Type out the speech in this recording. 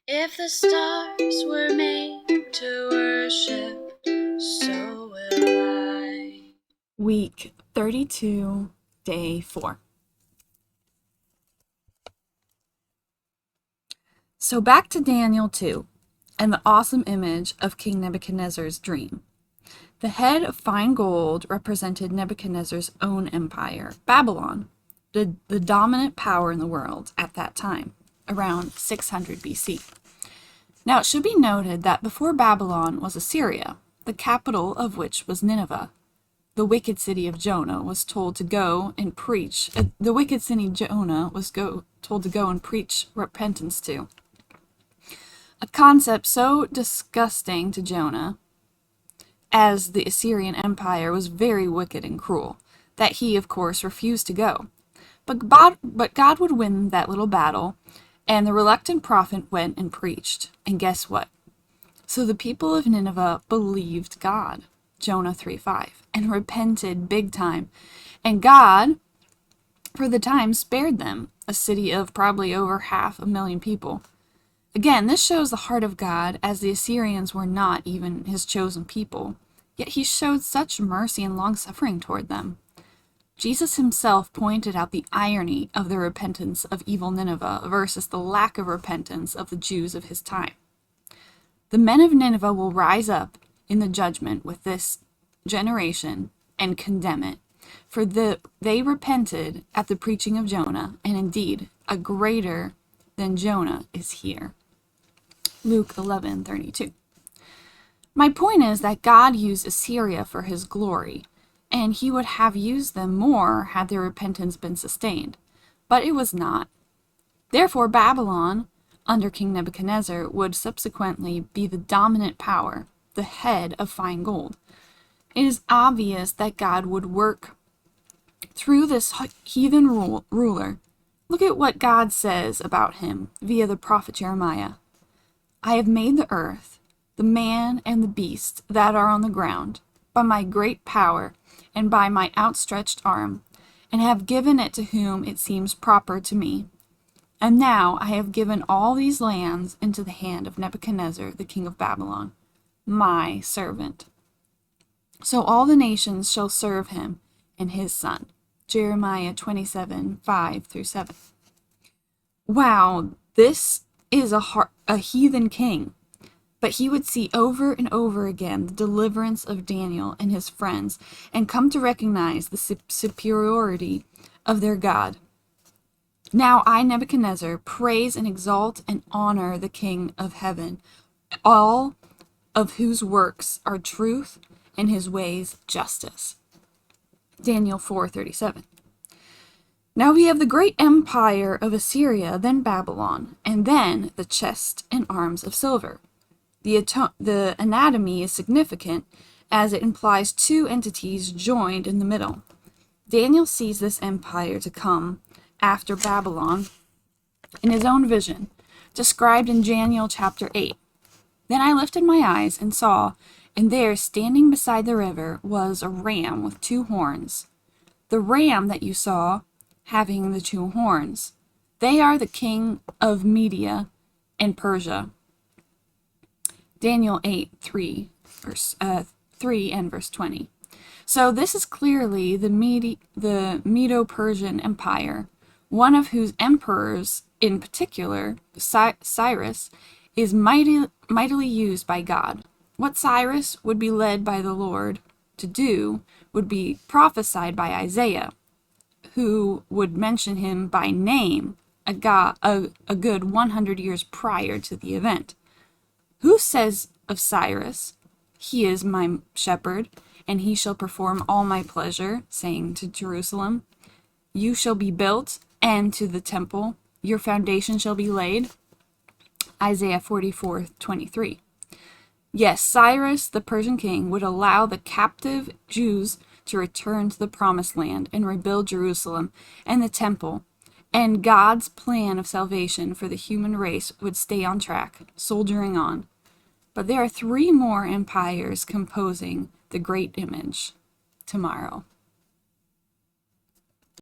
If the stars were made to worship, so will I. Week 32, Day 4. So back to Daniel 2 and the awesome image of King Nebuchadnezzar's dream. The head of fine gold represented Nebuchadnezzar's own empire, Babylon, the dominant power in the world at that time, around 600 BC. Now it should be noted that before Babylon was Assyria, the capital of which was Nineveh. The wicked city of Jonah was told to go and preach. Told to go and preach repentance to. A concept so disgusting to Jonah, as the Assyrian Empire was very wicked and cruel, that he, of course, refused to go. But God would win that little battle, and the reluctant prophet went and preached. And guess what? So the people of Nineveh believed God, Jonah 3:5, and repented big time. And God, for the time, spared them, a city of probably over 500,000 people. Again, this shows the heart of God, as the Assyrians were not even his chosen people, yet he showed such mercy and long-suffering toward them. Jesus himself pointed out the irony of the repentance of evil Nineveh versus the lack of repentance of the Jews of his time. The men of Nineveh will rise up in the judgment with this generation and condemn it, for they repented at the preaching of Jonah, and indeed a greater than Jonah is here. Luke 11:32. My point is that God used Assyria for his glory, and he would have used them more had their repentance been sustained. But it was not. Therefore Babylon, under King Nebuchadnezzar, would subsequently be the dominant power, the head of fine gold. It is obvious that God would work through this heathen ruler. Look at what God says about him via the prophet Jeremiah. I have made the earth, the man and the beast that are on the ground, by my great power and by my outstretched arm, and have given it to whom it seems proper to me. And now I have given all these lands into the hand of Nebuchadnezzar, the king of Babylon, my servant. So all the nations shall serve him and his son. Jeremiah 27:5-7. Wow, this is a heathen king. But he would see over and over again the deliverance of Daniel and his friends and come to recognize the superiority of their God. Now I, Nebuchadnezzar, praise and exalt and honor the King of heaven, all of whose works are truth and his ways justice. Daniel 4:37. Now we have the great empire of Assyria, then Babylon, and then the chest and arms of silver. The anatomy is significant, as it implies two entities joined in the middle. Daniel sees this empire to come after Babylon in his own vision, described in Daniel chapter 8. Then I lifted my eyes and saw, and there, standing beside the river, was a ram with 2 horns. The ram that you saw, having the 2 horns, they are the king of Media and Persia. Daniel 8:3 and verse 20. So this is clearly the Medo-Persian Empire, one of whose emperors, in particular, Cyrus, is mightily used by God. What Cyrus would be led by the Lord to do would be prophesied by Isaiah, who would mention him by name a good 100 years prior to the event. Who says of Cyrus, he is my shepherd, and he shall perform all my pleasure, saying to Jerusalem, you shall be built, and to the temple, your foundation shall be laid? Isaiah 44:23. Yes, Cyrus, the Persian king, would allow the captive Jews to return to the promised land and rebuild Jerusalem and the temple, and God's plan of salvation for the human race would stay on track, soldiering on. But there are 3 more empires composing the great image tomorrow.